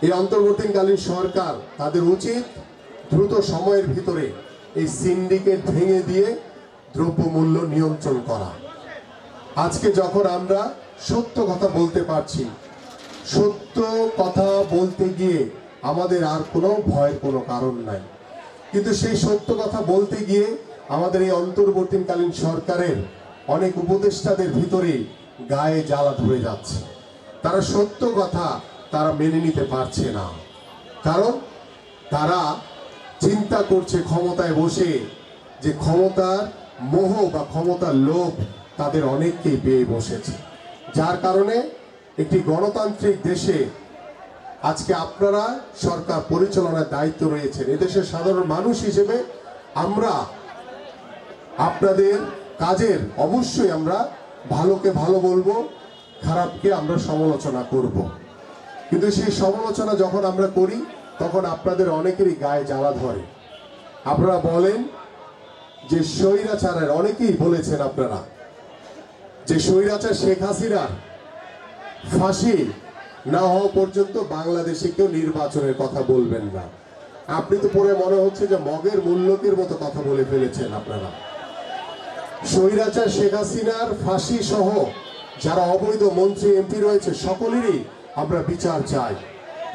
এই অন্তর্বর্তীকালীন সরকার তাদের উচিত দ্রুত সময়ের ভিতরে এই সিন্ডিকেট ভেঙে দিয়ে দ্রব্যমূল্য নিয়ন্ত্রণ করা। আজকে যখন আমরা সত্য কথা বলতে পারছি, সত্য কথা বলতে গিয়ে আমাদের আর কোনো ভয়ের কোনো কারণ নাই, কিন্তু সেই সত্য কথা বলতে গিয়ে আমাদের এই অন্তর্বর্তীকালীন সরকারের অনেক উপদেষ্টাদের ভিতরে গায়ে জ্বালা ধরে যাচ্ছে। তারা সত্য কথা তারা মেনে নিতে পারছে না, কারণ তারা চিন্তা করছে ক্ষমতায় বসে যে ক্ষমতার মোহ বা ক্ষমতার লোভ তাদের অনেককেই পেয়ে বসেছে, যার কারণে একটি গণতান্ত্রিক দেশে আজকে আপনারা সরকার পরিচালনার দায়িত্ব রয়েছেন। এদেশের সাধারণ মানুষ হিসেবে আমরা আপনাদের কাজের অবশ্যই আমরা ভালোকে ভালো বলবো, খারাপকে আমরা সমালোচনা করব, কিন্তু সেই সমালোচনা যখন আমরা করি তখন আপনাদের অনেকেরই গায়ে জ্বালা ধরে। আপনারা বলেন যে স্বৈরাচারের, অনেকেই বলেছেন আপনারা যে স্বৈরাচার শেখ হাসিনার ফাঁসি না হওয়া পর্যন্ত বাংলাদেশে কেউ নির্বাচনের কথা বলবেন না। আপনি তো পরে মনে হচ্ছে যে মগের মূল্যকের মতো কথা বলে ফেলেছেন আপনারা। স্বৈরাচার শেখ হাসিনার ফাঁসি সহ যারা অবৈধ মন্ত্রী এমপি রয়েছে সকলেরই আমরা বিচার চাই,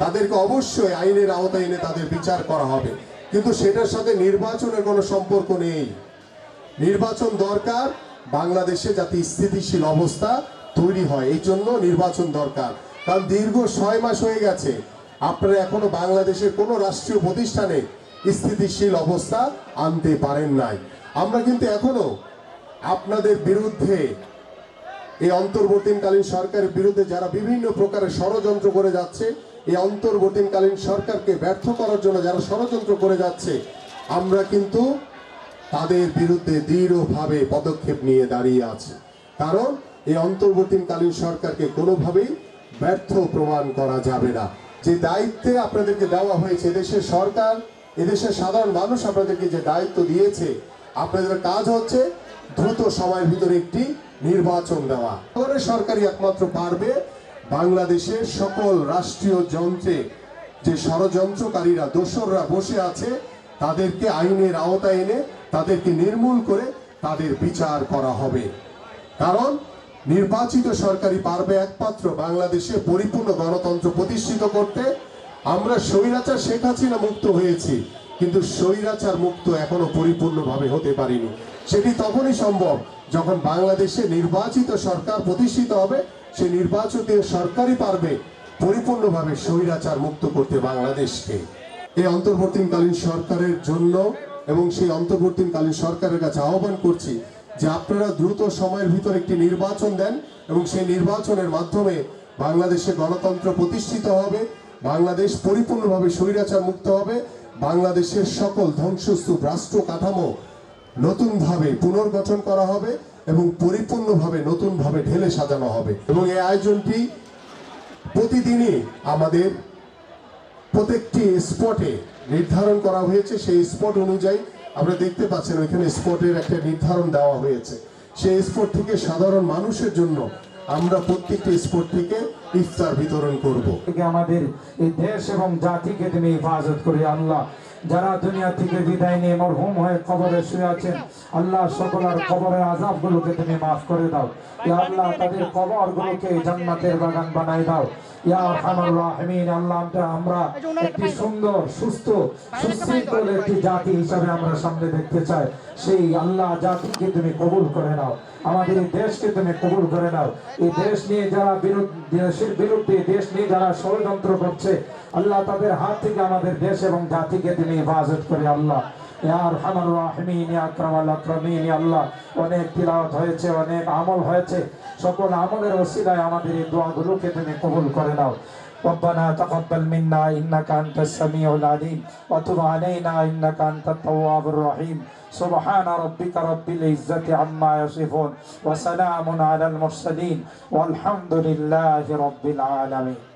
তাদেরকে অবশ্যই আইনের আওতায় এনে তাদের বিচার করা হবে, কিন্তু সেটার সাথে নির্বাচনের কোনো সম্পর্ক নেই। নির্বাচন দরকার, বাংলাদেশে যাতে স্থিতিশীল অবস্থা তৈরি হয়, এই জন্য নির্বাচন দরকার। কারণ দীর্ঘ 6 মাস হয়ে গেছে আপনারা এখনো বাংলাদেশের কোনো রাষ্ট্রীয় প্রতিষ্ঠানে স্থিতিশীল অবস্থা আনতে পারেন নাই। আমরা কিন্তু এখনো আপনাদের বিরুদ্ধে, এই অন্তর্বর্তীকালীন সরকারের বিরুদ্ধে যারা বিভিন্ন প্রকারের ষড়যন্ত্র করে যাচ্ছে, এই অন্তর্বর্তীকালীন সরকারকে ব্যর্থ করার জন্য যারা ষড়যন্ত্র করে যাচ্ছে, আমরা কিন্তু তাদের বিরুদ্ধে দৃঢ়ভাবে পদক্ষেপ নিয়ে দাঁড়িয়ে আছি। কারণ এই অন্তর্বর্তীকালীন সরকারকে কোনোভাবেই ব্যর্থ প্রমাণ করা যাবে না। যে দায়িত্বে আপনাদেরকে দেওয়া হয়েছে, এদেশের সরকার, এদেশের সাধারণ মানুষ আপনাদেরকে যে দায়িত্ব দিয়েছে, আপনাদের কাজ হচ্ছে দ্রুত সময়ের ভিতরে একটি নির্বাচন দেওয়া। সরকারই একমাত্র পারবে বাংলাদেশের সকল রাষ্ট্রীয় যন্ত্রে যে ষড়যন্ত্রকারীরা, দোসররা বসে আছে, তাদেরকে আইনের আওতায় এনে তাদেরকে নির্মূল করে তাদের বিচার করা হবে। কারণ নির্বাচিত সরকারই পারবে একমাত্র বাংলাদেশে পরিপূর্ণ গণতন্ত্র প্রতিষ্ঠিত করতে। আমরা স্বৈরাচার শেখ হাসিনা মুক্ত হয়েছি, কিন্তু স্বৈরাচার মুক্ত এখনো পরিপূর্ণভাবে হতে পারিনি। সেটি তখনই সম্ভব যখন বাংলাদেশে নির্বাচিত সরকার প্রতিষ্ঠিত হবে। সেই নির্বাচিত সরকারই পারবে পরিপূর্ণভাবে স্বৈরাচার মুক্ত করতে বাংলাদেশকে। এই অন্তর্বর্তীকালীন সরকারের জন্য এবং সেই অন্তর্বর্তীকালীন সরকারের কাছে আহ্বান করছি যে আপনারা দ্রুত সময়ের ভিতর একটি নির্বাচন দেন এবং সেই নির্বাচনের মাধ্যমে বাংলাদেশে গণতন্ত্র প্রতিষ্ঠিত হবে, বাংলাদেশ পরিপূর্ণভাবে স্বৈরাচার মুক্ত হবে, বাংলাদেশের সকল ধ্বংসস্তূপ রাষ্ট্র কাঠামো নতুনভাবে পুনর্গঠন করা হবে এবং পরিপূর্ণভাবে নতুনভাবে ঢেলে সাজানো হবে। এবং এই আয়োজনটি প্রতিদিনই আমাদের প্রত্যেকটি স্পটে নির্ধারণ করা হয়েছে। সেই স্পট অনুযায়ী আমরা দেখতে পাচ্ছেন ওইখানে স্পটের একটা নির্ধারণ দেওয়া হয়েছে। সেই স্পট থেকে সাধারণ মানুষের জন্য আমরা প্রত্যেকটি স্পট থেকে ইফতার বিতরণ করব। আমাদের এই দেশ এবং জাতিকে তুমি হেফাজত করি আল্লাহ। যারা দুনিয়া থেকে বিদায় নিয়ে মরহুম হয়ে কবরে শুয়ে আছেন, আল্লাহ সকলের কবরের আযাবগুলোকে তুমি মাফ করে দাও। ইয়া আল্লাহ, তাদের কবরগুলোকে জান্নাতের বাগান বানাই দাও। ইয়া আরহামার রাহিমিন, আল্লাহ আমরা একটি সুন্দর, সুস্থ, সুশৃঙ্খল একটি জাতি হিসাবে আমরা সামনে দেখতে চাই। সেই আল্লাহ জাতিকে তুমি কবুল করে নাও, আমাদের এই দেশকে তুমি কবুল করে নাও। এই দেশ নিয়ে যারা দেশের বিরুদ্ধে, দেশ নিয়ে যারা ষড়যন্ত্র করছে, আল্লাহ তাদের হাত থেকে আমাদের দেশ এবং জাতিকে তুমি হেফাজত করে আল্লাহ। ইয়া আরহামার রাহিমিন, ইয়া আকরামাল আকরামিন, ইয়া আল্লাহ অনেক তিলাওয়াত হয়েছে, অনেক আমল হয়েছে, সকল আমলের ওসিলায় আমাদের এই দোয়াগুলোকে তুমি কবুল করে নাও। ربنا تقبل منا إنك أنت السميع العليم وتب علينا إنك أنت التواب الرحيم سبحان ربك رب العزة عما يصفون وسلام على المرسلين والحمد لله رب العالمين.